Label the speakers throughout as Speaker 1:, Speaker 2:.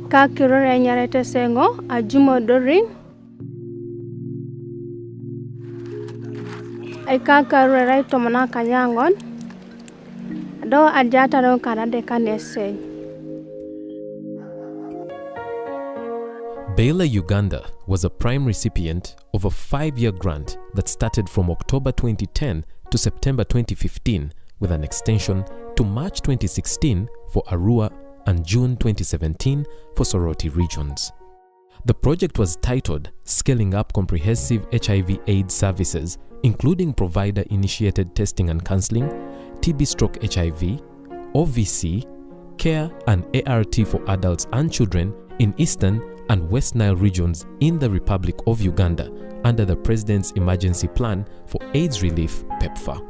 Speaker 1: Kakirore nyarete sengo ajumo dorin kakirore raito mana kanyangon do ajata ro kanade kanese.
Speaker 2: Baylor-Uganda was a prime recipient of a 5-year grant that started from October 2010 to September 2015 with an extension to March 2016 for Arua and June 2017 for Soroti regions. The project was titled Scaling Up Comprehensive HIV/AIDS Services, including provider-initiated testing and counseling, TB/HIV, OVC, care and ART for adults and children in Eastern and West Nile regions in the Republic of Uganda under the President's Emergency Plan for AIDS Relief (PEPFAR).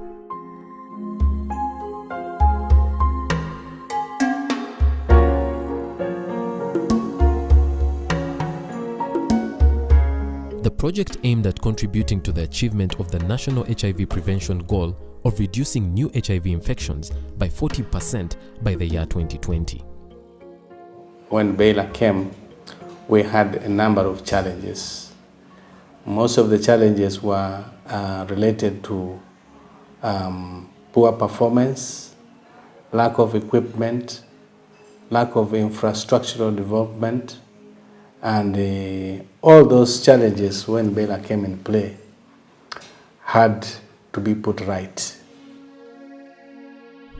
Speaker 2: The project aimed at contributing to the achievement of the national HIV prevention goal of reducing new HIV infections by 40% by the year 2020.
Speaker 3: When Baylor came, we had a number of challenges. Most of the challenges were related to poor performance, lack of equipment, lack of infrastructural development, and all those challenges, when Baylor came in play, had to be put right.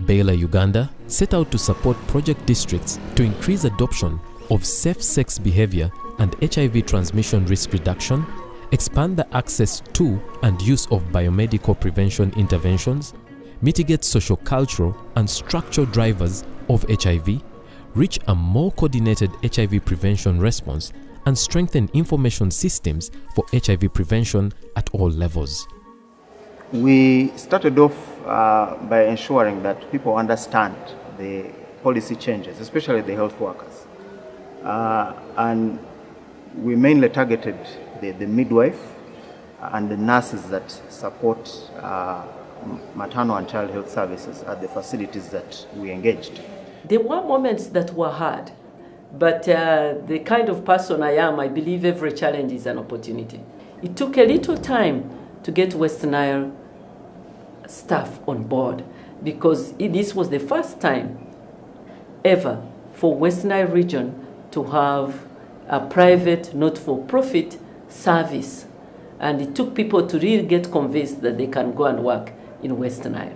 Speaker 2: Baylor-Uganda set out to support project districts to increase adoption of safe sex behavior and HIV transmission risk reduction, expand the access to and use of biomedical prevention interventions, mitigate socio-cultural and structural drivers of HIV, reach a more coordinated HIV prevention response, and strengthen information systems for HIV prevention at all levels.
Speaker 4: We started off by ensuring that people understand the policy changes, especially the health workers. And we mainly targeted the midwife and the nurses that support maternal and child health services at the facilities that we engaged.
Speaker 5: There were moments that were hard, but the kind of person I am, I believe every challenge is an opportunity. It took a little time to get West Nile staff on board because this was the first time ever for West Nile region to have a private, not-for-profit service. And it took people to really get convinced that they can go and work in West Nile.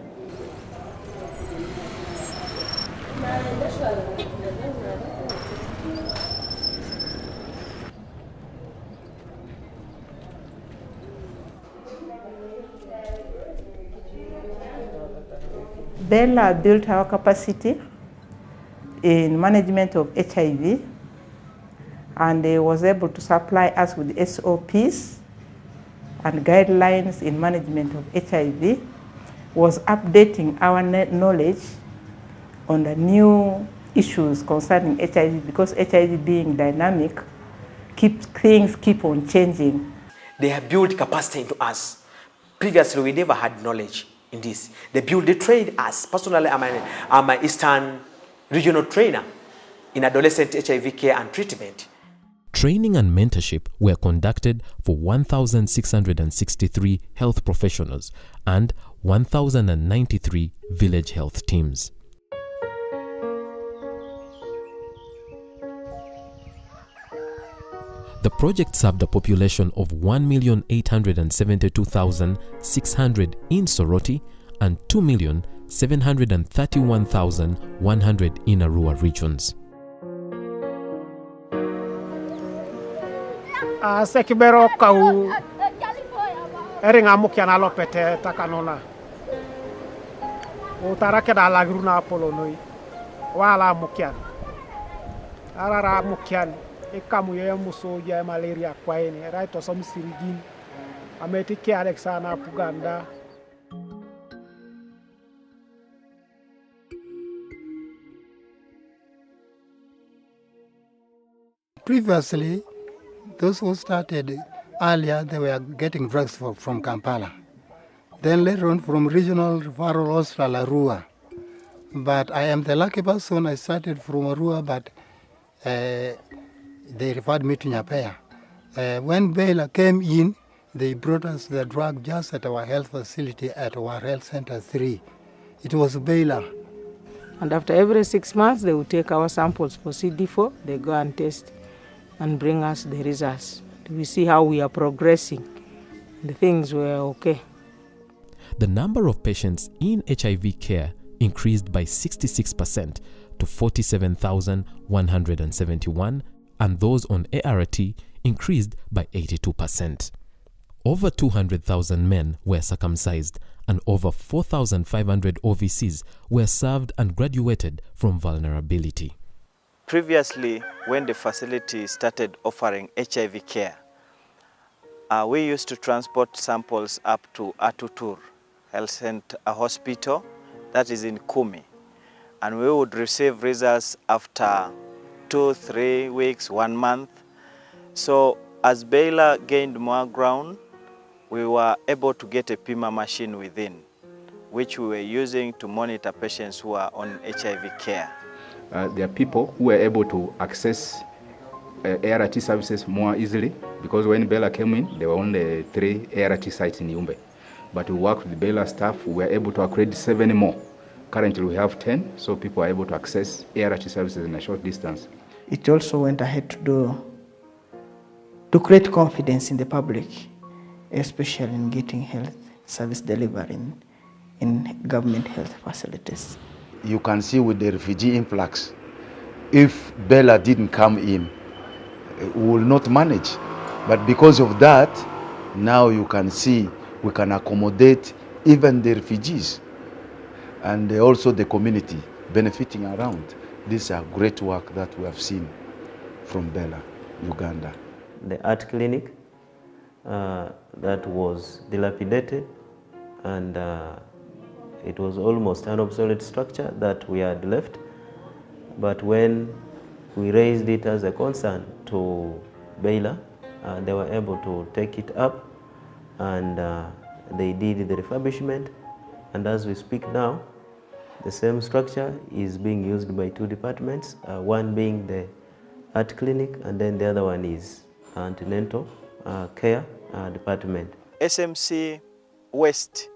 Speaker 6: Baylor built our capacity in management of HIV, and they was able to supply us with SOPs and guidelines in management of HIV, was updating our knowledge on the new issues concerning HIV, because HIV being dynamic, things keep on changing.
Speaker 7: They have built capacity into us. Previously, we never had knowledge in this. They trained us. Personally, I'm an Eastern regional trainer in adolescent HIV care and treatment.
Speaker 2: Training and mentorship were conducted for 1,663 health professionals and 1,093 village health teams. The project served a population of 1,872,600 in Soroti and 2,731,100 in Arua regions.
Speaker 8: eringa mukiana lopete takanona utara keda lagruna polonoi wala mukian arara mukian ikamu ye muso ya malaria kwaini right osom sirigin ametiki Alexana Uganda.
Speaker 9: Previously, those who started earlier, they were getting drugs from Kampala. Then later on from regional referral hospital Arua. But I am the lucky person, I started from Arua, but they referred me to Nyapea. When Baylor came in, they brought us the drug just at our health facility at our health center 3. It was Baylor.
Speaker 6: And after every 6 months, they will take our samples for CD4, they go and test and bring us the results. We see how we are progressing. The things were okay.
Speaker 2: The number of patients in HIV care increased by 66% to 47,171, and those on ART increased by 82%. Over 200,000 men were circumcised, and over 4,500 OVCs were served and graduated from vulnerability.
Speaker 10: Previously, when the facility started offering HIV care, we used to transport samples up to Atutur Health Center, a hospital that is in Kumi, and we would receive results after 2-3 weeks, 1 month. So as Baylor gained more ground, we were able to get a PIMA machine within, which we were using to monitor patients who are on HIV care.
Speaker 11: There are people who were able to access ART services more easily, because when Baylor came in, there were only 3 ART sites in Yumbe. But we worked with the Baylor staff, we were able to accredit 7 more. Currently we have 10, so people are able to access ART services in a short distance.
Speaker 12: It also went ahead to create confidence in the public, especially in getting health service delivery in government health facilities.
Speaker 13: You can see with the refugee influx, if Baylor didn't come in, we will not manage. But because of that, now you can see we can accommodate even the refugees and also the community benefiting around. This is a great work that we have seen from Baylor-Uganda.
Speaker 14: The art clinic that was dilapidated, and it was almost an obsolete structure that we had left. But when we raised it as a concern to Baylor, they were able to take it up, and they did the refurbishment. And as we speak now, the same structure is being used by 2 departments, one being the art clinic, and then the other one is antenatal care department.
Speaker 10: SMC waste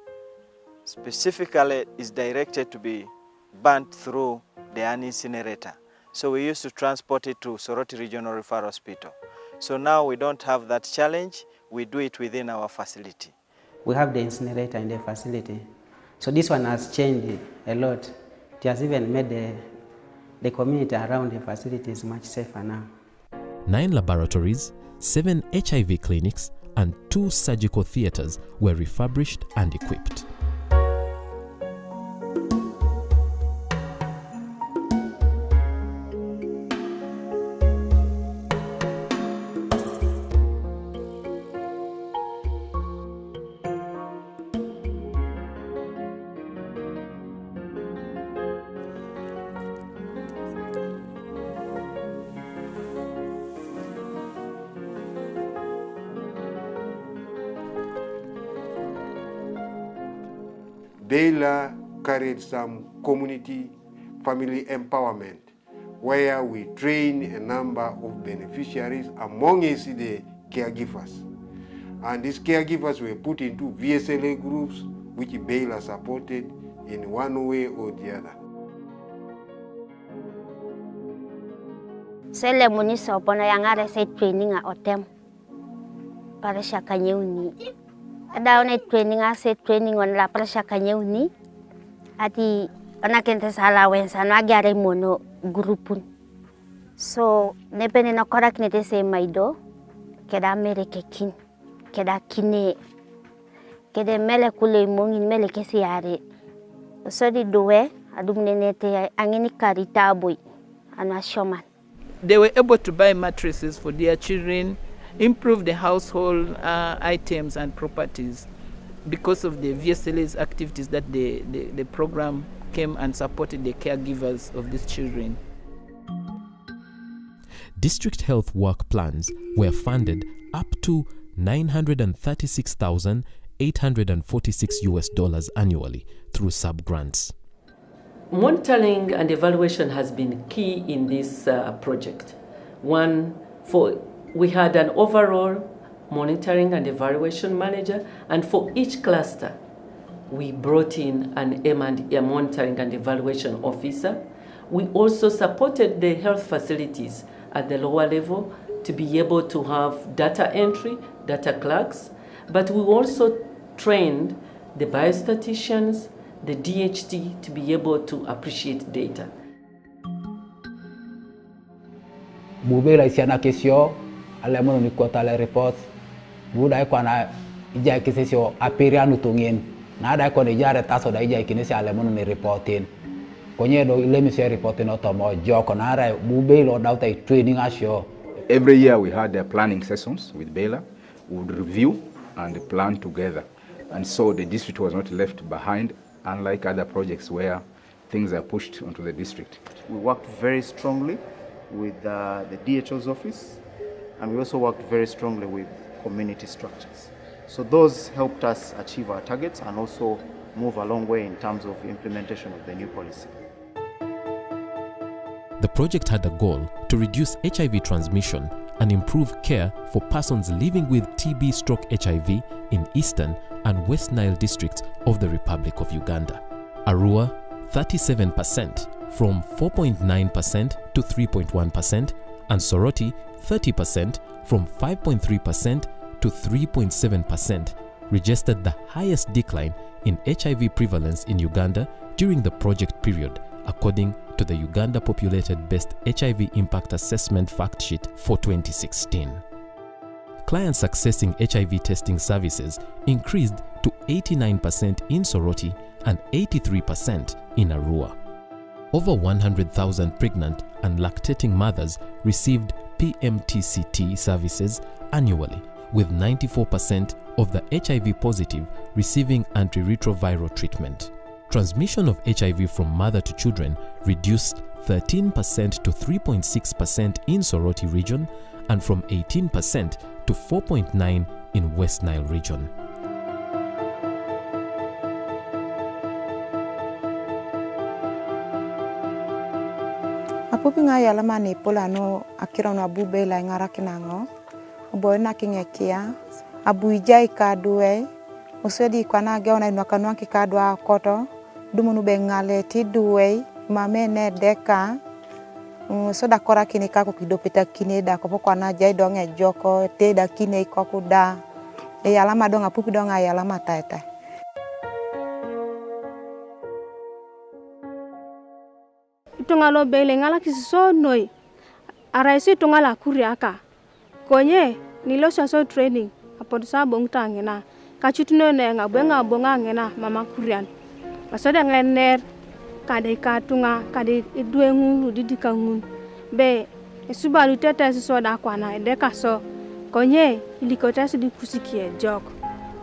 Speaker 10: specifically is directed to be burnt through the incinerator. So we used to transport it to Soroti Regional Referral Hospital. So now we don't have that challenge, we do it within our facility.
Speaker 15: We have the incinerator in the facility. So this one has changed a lot. It has even made the community around the facilities much safer now.
Speaker 2: 9 laboratories, 7 HIV clinics, and 2 surgical theaters were refurbished and equipped.
Speaker 16: Baylor carried some community family empowerment, where we train a number of beneficiaries, among us the caregivers. And these caregivers were put into VSLA groups, which Baylor supported in one way or the other.
Speaker 17: Sele munisa opona yangare say training a otem para shakanyuni. Ada one training a say training on la para shakanyuni. Ati anakente sala wensa no agare mono grupun. So nepene no korak nete say maido keda mere kekin keda kine kede mele kule mongi mele kesiare so di doe adumnenete angini karita boy ana shoman.
Speaker 18: They were able to buy mattresses for their children, improve the household items and properties because of the VSLA's activities that the program came and supported the caregivers of these children.
Speaker 2: District health work plans were funded up to $936,846 annually through sub-grants.
Speaker 5: Monitoring and evaluation has been key in this project. We had an overall monitoring and evaluation manager, and for each cluster, we brought in a monitoring and evaluation officer. We also supported the health facilities at the lower level to be able to have data entry, data clerks, but we also trained the biostatisticians, the DHT to be able to appreciate data.
Speaker 19: Bubela isiana kesio ale mono ni kota le report buda ko na ija kesio aperianu tongien na da ko ne jare taso da ija kinesi ale mono ni reportin konye do ile mi se reportin otomo joko na ara bubelo dauta training asio.
Speaker 11: Every year we had planning sessions with Baylor. We would review and plan together, and so the district was not left behind, unlike other projects where things are pushed onto the district.
Speaker 4: We worked very strongly with the DHO's office, and we also worked very strongly with community structures. So those helped us achieve our targets and also move a long way in terms of implementation of the new policy.
Speaker 2: The project had a goal to reduce HIV transmission and improve care for persons living with TB/HIV in Eastern and West Nile districts of the Republic of Uganda. Arua, 37% from 4.9% to 3.1%, and Soroti, 30% from 5.3% to 3.7%, registered the highest decline in HIV prevalence in Uganda during the project period, according to the Uganda Populated-Based HIV Impact Assessment Fact Sheet for 2016. Clients accessing HIV testing services increased to 89% in Soroti and 83% in Arua. Over 100,000 pregnant and lactating mothers received PMTCT services annually, with 94% of the HIV positive receiving antiretroviral treatment. Transmission of HIV from mother to children reduced 13% to 3.6% in Soroti region and from 18% to 4.9% in West Nile region.
Speaker 6: Apupi nga yala mani pola no akira no abube la ngara kinango obo na kingekia abu ijai kadue osedi kwana ge ona nwakanwa kikadwa koto dumunu bengale ti duwe mame ne deka so da kora kinika ko kidopeta kineda ko kwana jai donge joko te da kine ko kuda e yala madonga pupi donga yala matata.
Speaker 1: Tungalo bele ngala kisiso noi araisi tungala kuriaka konye nilo so training apod sa bongta ngena kachutno ne ngabenga bonga ngena mama kurian asoda ngene kade katunga kade eduengu didikangun be esubalu tete so da kwana edeka so konye ilikotasi dikusikie jok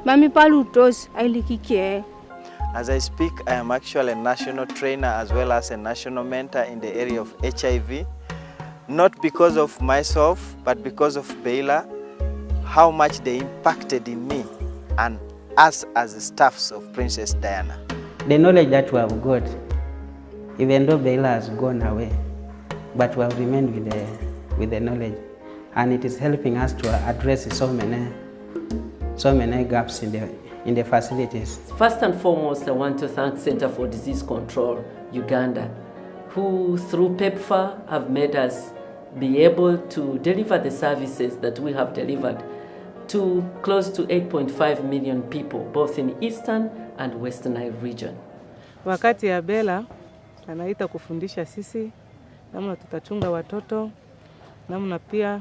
Speaker 1: mami palutos ailikikie.
Speaker 10: As I speak, I am actually a national trainer as well as a national mentor in the area of HIV. Not because of myself, but because of Baylor, how much they impacted in me and us as the staffs of Princess Diana.
Speaker 15: The knowledge that we have got, even though Baylor has gone away, but we have remained with the knowledge, and it is helping us to address so many gaps in the facilities.
Speaker 5: First and foremost, I want to thank Center for Disease Control Uganda, who through PEPFAR have made us be able to deliver the services that we have delivered to close to 8.5 million people, both in Eastern and Western Nile region.
Speaker 20: Wakati ya Bella anaita kufundisha sisi namna tutachunga watoto, namna pia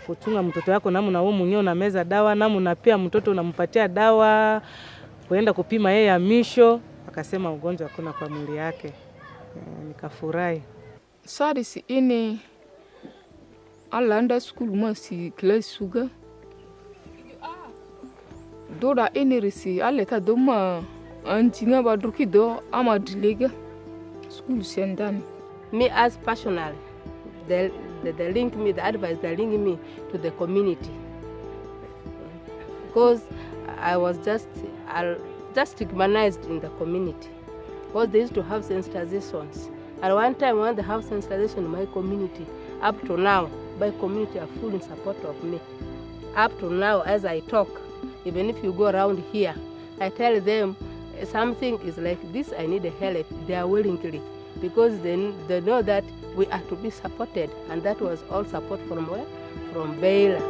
Speaker 20: kuchunga mtoto wako, namna wewe mwenyewe unameza dawa, namna pia mtoto unampatia dawa, kuenda kupima yeye hamisho. Akasema ugonjwa hakuna kwa mwili yake. Nikafurahi.
Speaker 21: Sadisi ini alanda school masi class suga. Dora ini risi aleta doma anjinga badruki do ama dilega school sendani.
Speaker 22: Me as personal, the link me, the advice, they link me to the community. Because I was just stigmatized in the community. Because they used to have sensitizations. At one time when they have sensitization in my community, up to now, my community are full in support of me. Up to now, as I talk, even if you go around here, I tell them something is like this, I need help, they are willingly. Because they know that we are to be supported, and that was all support from where? From Baylor.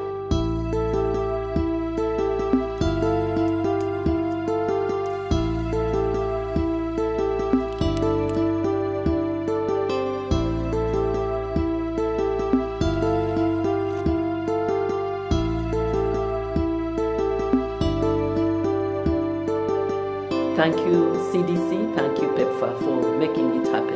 Speaker 5: Thank you, CDC. Thank you, PEPFAR, for making it happen.